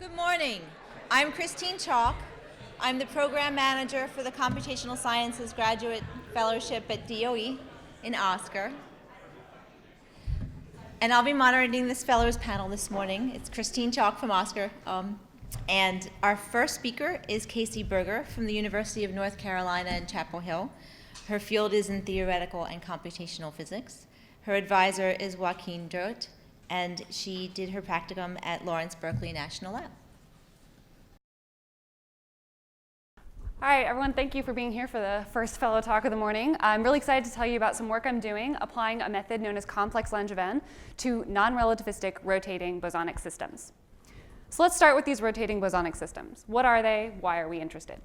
Good morning. I'm Christine Chalk. I'm the program manager for the Computational Sciences Graduate Fellowship at DOE in Oscar. And I'll be moderating this fellows panel this morning. It's Christine Chalk from Oscar. And our first speaker is Casey Berger from the University of North Carolina in Chapel Hill. Her field is in theoretical and computational physics. Her advisor is Joaquin Droet, and she did her practicum at Lawrence Berkeley National Lab. All right, everyone, thank you for being here for the first fellow talk of the morning. I'm really excited to tell you about some work I'm doing applying a method known as complex Langevin to non-relativistic rotating bosonic systems. So let's start with these rotating bosonic systems. What are they? Why are we interested?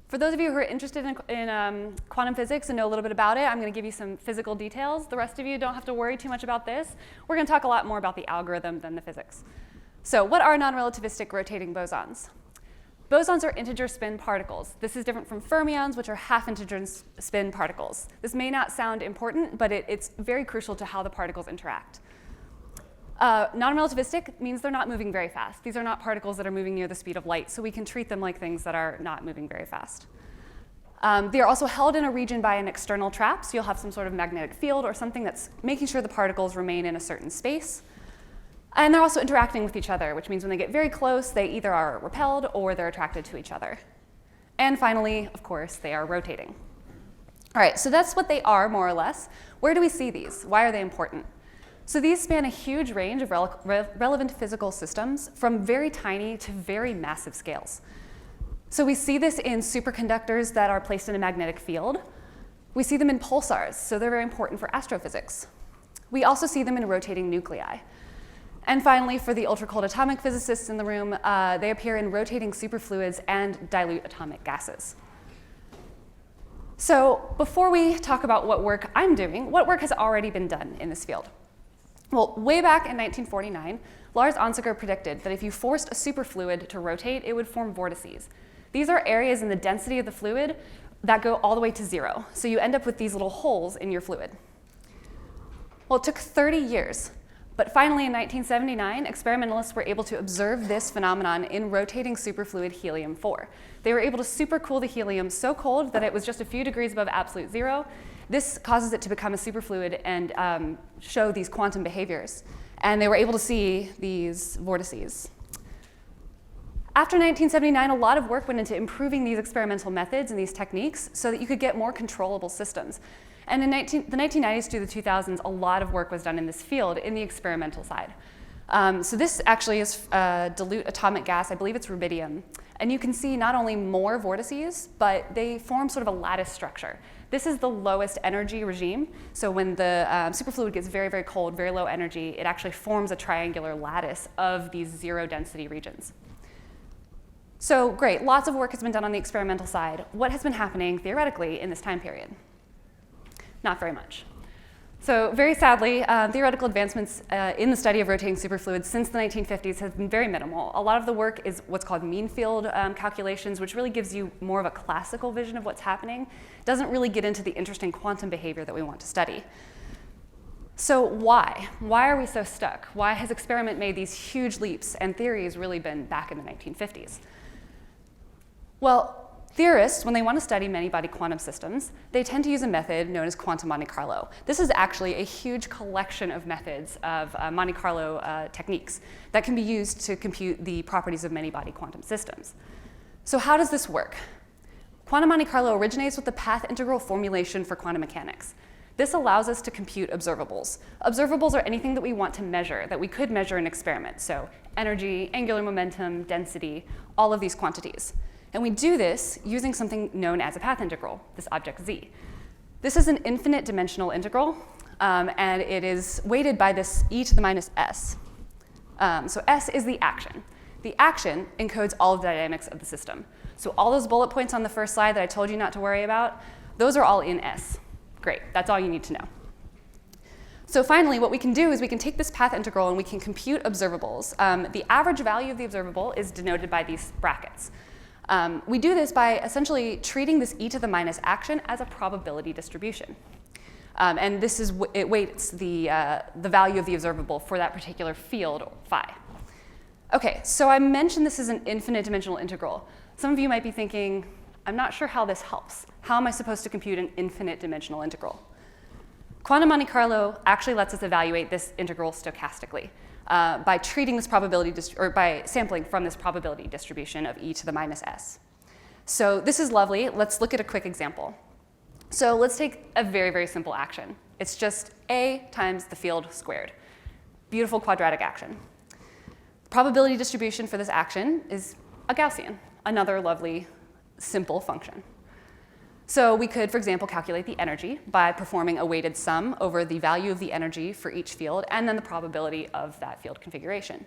For those of you who are interested in quantum physics and know a little bit about it, I'm going to give you some physical details. The rest of you don't have to worry too much about this. We're going to talk a lot more about the algorithm than the physics. So what are non-relativistic rotating bosons? Bosons are integer spin particles. This is different from fermions, which are half-integer spin particles. This may not sound important, but it's very crucial to how the particles interact. Non-relativistic means they're not moving very fast. These are not particles that are moving near the speed of light, so we can treat them like things that are not moving very fast. They are also held in a region by an external trap, so you'll have some sort of magnetic field or something that's making sure the particles remain in a certain space. And they're also interacting with each other, which means when they get very close, they either are repelled or they're attracted to each other. And finally, of course, they are rotating. All right, so that's what they are, more or less. Where do we see these? Why are they important? So these span a huge range of relevant physical systems, from very tiny to very massive scales. So we see this in superconductors that are placed in a magnetic field. We see them in pulsars, so they're very important for astrophysics. We also see them in rotating nuclei. And finally, for the ultra-cold atomic physicists in the room, they appear in rotating superfluids and dilute atomic gases. So before we talk about what work I'm doing, what work has already been done in this field? Well, way back in 1949, Lars Onsager predicted that if you forced a superfluid to rotate, it would form vortices. These are areas in the density of the fluid that go all the way to 0. So you end up with these little holes in your fluid. Well, it took 30 years. But finally, in 1979, experimentalists were able to observe this phenomenon in rotating superfluid helium-4. They were able to supercool the helium so cold that it was just a few degrees above absolute 0. This causes it to become a superfluid and show these quantum behaviors. And they were able to see these vortices. After 1979, a lot of work went into improving these experimental methods and these techniques so that you could get more controllable systems. And in the 1990s through the 2000s, a lot of work was done in this field in the experimental side. So this actually is dilute atomic gas. I believe it's rubidium. And you can see not only more vortices, but they form sort of a lattice structure. This is the lowest energy regime. So when the superfluid gets very, very cold, very low energy, it actually forms a triangular lattice of these zero density regions. So great, lots of work has been done on the experimental side. What has been happening theoretically in this time period? Not very much. So very sadly, theoretical advancements in the study of rotating superfluids since the 1950s have been very minimal. A lot of the work is what's called mean field calculations, which really gives you more of a classical vision of what's happening. It doesn't really get into the interesting quantum behavior that we want to study. So why? Why are we so stuck? Why has experiment made these huge leaps and theory has really been back in the 1950s? Well, theorists, when they want to study many-body quantum systems, they tend to use a method known as quantum Monte Carlo. This is actually a huge collection of methods of Monte Carlo techniques that can be used to compute the properties of many-body quantum systems. So how does this work? Quantum Monte Carlo originates with the path integral formulation for quantum mechanics. This allows us to compute observables. Observables are anything that we want to measure, that we could measure in experiment. So energy, angular momentum, density, all of these quantities. And we do this using something known as a path integral, this object z. This is an infinite dimensional integral, and it is weighted by this e to the minus s. So s is the action. The action encodes all of the dynamics of the system. So all those bullet points on the first slide that I told you not to worry about, those are all in s. Great, that's all you need to know. So finally, what we can do is we can take this path integral and we can compute observables. The average value of the observable is denoted by these brackets. We do this by essentially treating this e to the minus action as a probability distribution. And this is it weights the value of the observable for that particular field, phi. Okay, so I mentioned this is an infinite dimensional integral. Some of you might be thinking, I'm not sure how this helps. How am I supposed to compute an infinite dimensional integral? Quantum Monte Carlo actually lets us evaluate this integral stochastically by treating this probability, or by sampling from this probability distribution of e to the minus s. So this is lovely. Let's look at a quick example. So let's take a very, very simple action. It's just a times the field squared. Beautiful quadratic action. Probability distribution for this action is a Gaussian, another lovely, simple function. So we could, for example, calculate the energy by performing a weighted sum over the value of the energy for each field and then the probability of that field configuration.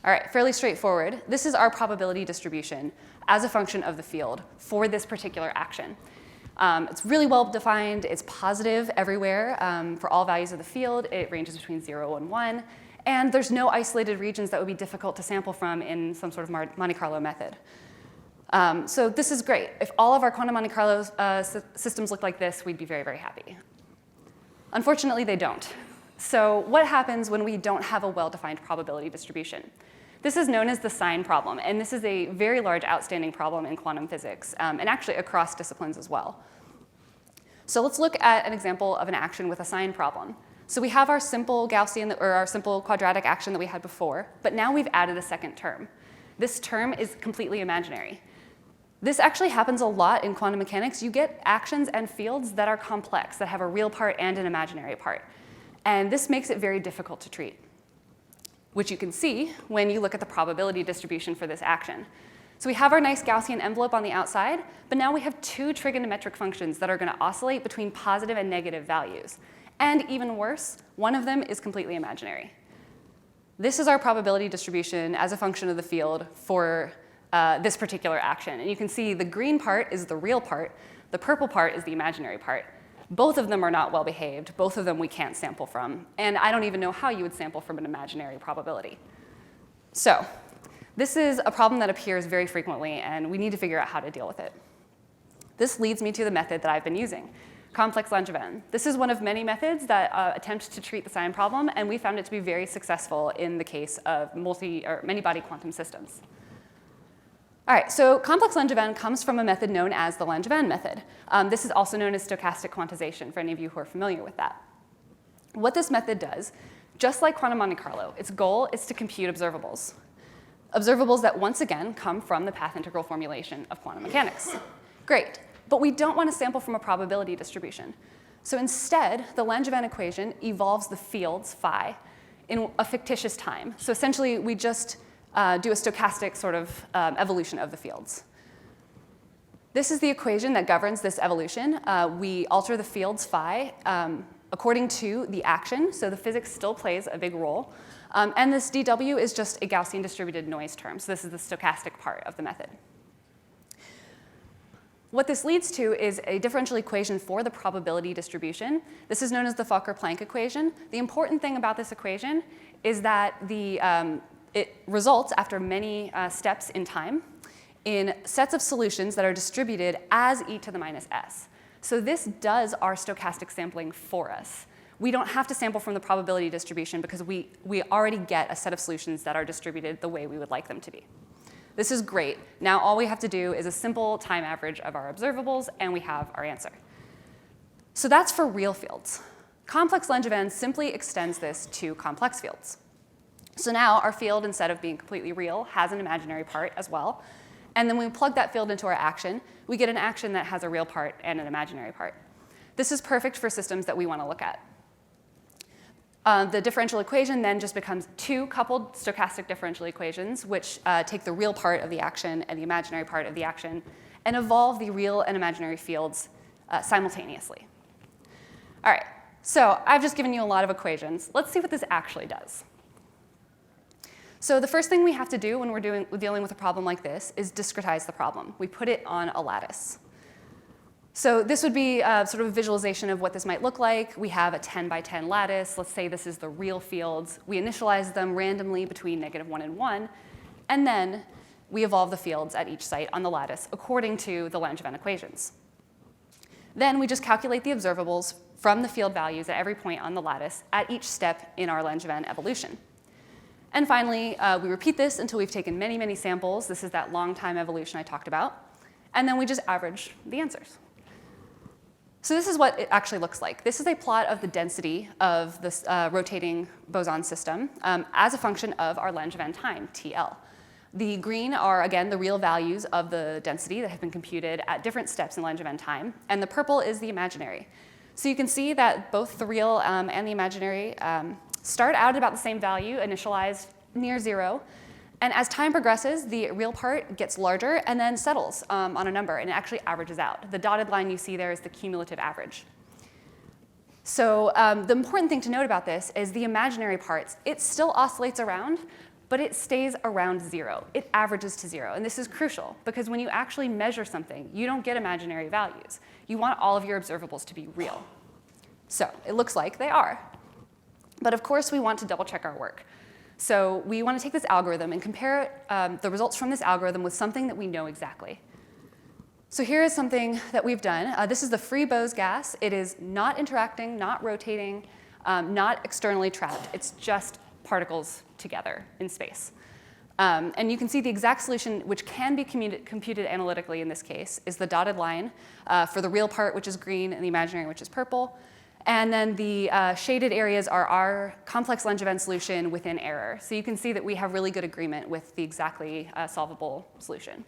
All right, fairly straightforward. This is our probability distribution as a function of the field for this particular action. It's really well defined. It's positive everywhere for all values of the field. It ranges between 0 and 1. And there's no isolated regions that would be difficult to sample from in some sort of Monte Carlo method. So this is great. If all of our quantum Monte Carlo systems look like this, we'd be very, very happy. Unfortunately, they don't. So what happens when we don't have a well-defined probability distribution? This is known as the sign problem, and this is a very large outstanding problem in quantum physics, and actually across disciplines as well. So let's look at an example of an action with a sign problem. So we have our simple Gaussian, or our simple quadratic action that we had before, but now we've added a second term. This term is completely imaginary. This actually happens a lot in quantum mechanics. You get actions and fields that are complex, that have a real part and an imaginary part. And this makes it very difficult to treat, which you can see when you look at the probability distribution for this action. So we have our nice Gaussian envelope on the outside, but now we have two trigonometric functions that are going to oscillate between positive and negative values. And even worse, one of them is completely imaginary. This is our probability distribution as a function of the field for this particular action. And you can see the green part is the real part. The purple part is the imaginary part. Both of them are not well behaved. Both of them we can't sample from. And I don't even know how you would sample from an imaginary probability. So this is a problem that appears very frequently, and we need to figure out how to deal with it. This leads me to the method that I've been using, complex Langevin. This is one of many methods that attempt to treat the sign problem, and we found it to be very successful in the case of many-body quantum systems. All right, so complex Langevin comes from a method known as the Langevin method. This is also known as stochastic quantization, for any of you who are familiar with that. What this method does, just like quantum Monte Carlo, its goal is to compute observables. Observables that, once again, come from the path integral formulation of quantum mechanics. Great, but we don't want to sample from a probability distribution. So instead, the Langevin equation evolves the fields phi in a fictitious time. So essentially, we just do a stochastic sort of evolution of the fields. This is the equation that governs this evolution. We alter the fields phi according to the action, so the physics still plays a big role. And this dw is just a Gaussian distributed noise term, so this is the stochastic part of the method. What this leads to is a differential equation for the probability distribution. This is known as the Fokker-Planck equation. The important thing about this equation is that it results, after many steps in time, in sets of solutions that are distributed as e to the minus s. So this does our stochastic sampling for us. We don't have to sample from the probability distribution because we already get a set of solutions that are distributed the way we would like them to be. This is great. Now all we have to do is a simple time average of our observables, and we have our answer. So that's for real fields. Complex Langevin simply extends this to complex fields. So now our field, instead of being completely real, has an imaginary part as well. And then when we plug that field into our action, we get an action that has a real part and an imaginary part. This is perfect for systems that we want to look at. The differential equation then just becomes two coupled stochastic differential equations, which take the real part of the action and the imaginary part of the action and evolve the real and imaginary fields simultaneously. All right, so I've just given you a lot of equations. Let's see what this actually does. So the first thing we have to do when we're dealing with a problem like this is discretize the problem. We put it on a lattice. So this would be sort of a visualization of what this might look like. We have a 10 by 10 lattice. Let's say this is the real fields. We initialize them randomly between -1 and 1. And then we evolve the fields at each site on the lattice according to the Langevin equations. Then we just calculate the observables from the field values at every point on the lattice at each step in our Langevin evolution. And finally, we repeat this until we've taken many, many samples. This is that long time evolution I talked about. And then we just average the answers. So this is what it actually looks like. This is a plot of the density of this rotating boson system as a function of our Langevin time, TL. The green are, again, the real values of the density that have been computed at different steps in Langevin time. And the purple is the imaginary. So you can see that both the real and the imaginary start out at about the same value, initialized near 0. And as time progresses, the real part gets larger and then settles on a number, and it actually averages out. The dotted line you see there is the cumulative average. So the important thing to note about this is the imaginary parts. It still oscillates around, but it stays around 0. It averages to 0. And this is crucial, because when you actually measure something, you don't get imaginary values. You want all of your observables to be real. So it looks like they are. But of course, we want to double check our work. So we want to take this algorithm and compare the results from this algorithm with something that we know exactly. So here is something that we've done. This is the free Bose gas. It is not interacting, not rotating, not externally trapped. It's just particles together in space. And you can see the exact solution, which can be computed analytically in this case, is the dotted line for the real part, which is green, and the imaginary, which is purple. And then the shaded areas are our complex Langevin solution within error. So you can see that we have really good agreement with the exactly solvable solution.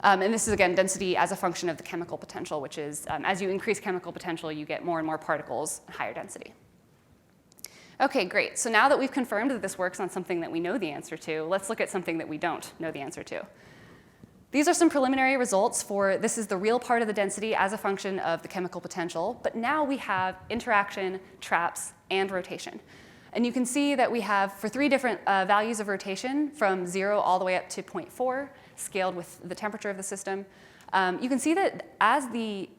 And this is, again, density as a function of the chemical potential, which is as you increase chemical potential, you get more and more particles, higher density. OK, great. So now that we've confirmed that this works on something that we know the answer to, let's look at something that we don't know the answer to. These are some preliminary results for this is the real part of the density as a function of the chemical potential. But now we have interaction, traps, and rotation. And you can see that we have, for 3 different values of rotation, from 0 all the way up to 0.4, scaled with the temperature of the system. You can see that as the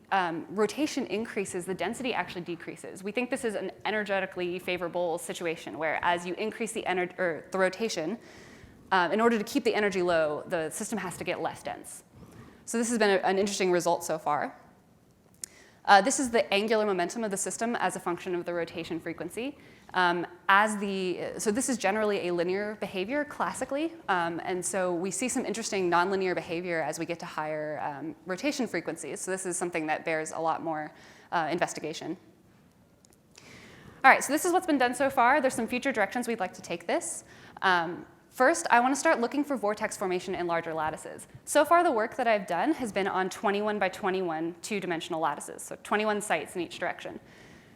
rotation increases, the density actually decreases. We think this is an energetically favorable situation, where as you increase the rotation, in order to keep the energy low, the system has to get less dense. So this has been an interesting result so far. This is the angular momentum of the system as a function of the rotation frequency. So this is generally a linear behavior classically. And so we see some interesting nonlinear behavior as we get to higher rotation frequencies. So this is something that bears a lot more investigation. All right, so this is what's been done so far. There's some future directions we'd like to take this. First, I want to start looking for vortex formation in larger lattices. So far, the work that I've done has been on 21 by 21 two-dimensional lattices, so 21 sites in each direction.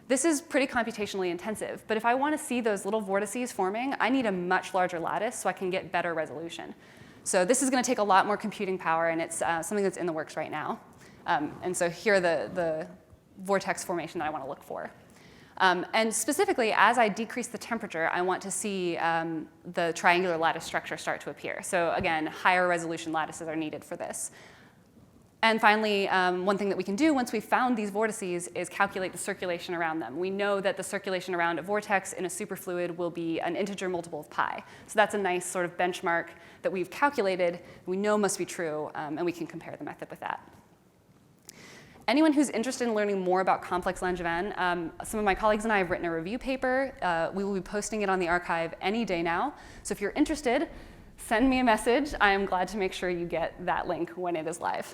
This is pretty computationally intensive, but if I want to see those little vortices forming, I need a much larger lattice so I can get better resolution. So this is going to take a lot more computing power, and it's something that's in the works right now. And so here are the vortex formation that I want to look for. And specifically, as I decrease the temperature, I want to see the triangular lattice structure start to appear. So again, higher resolution lattices are needed for this. And finally, one thing that we can do once we've found these vortices is calculate the circulation around them. We know that the circulation around a vortex in a superfluid will be an integer multiple of pi. So that's a nice sort of benchmark that we've calculated, we know must be true, and we can compare the method with that. Anyone who's interested in learning more about complex Langevin, some of my colleagues and I have written a review paper. We will be posting it on the archive any day now. So if you're interested, send me a message. I am glad to make sure you get that link when it is live.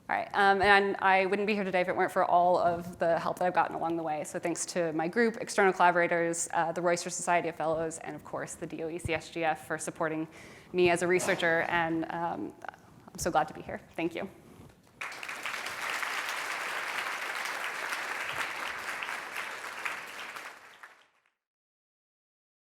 All right, and I wouldn't be here today if it weren't for all of the help that I've gotten along the way. So thanks to my group, external collaborators, the Royster Society of Fellows, and of course the DOE CSGF for supporting me as a researcher. And I'm so glad to be here. Thank you.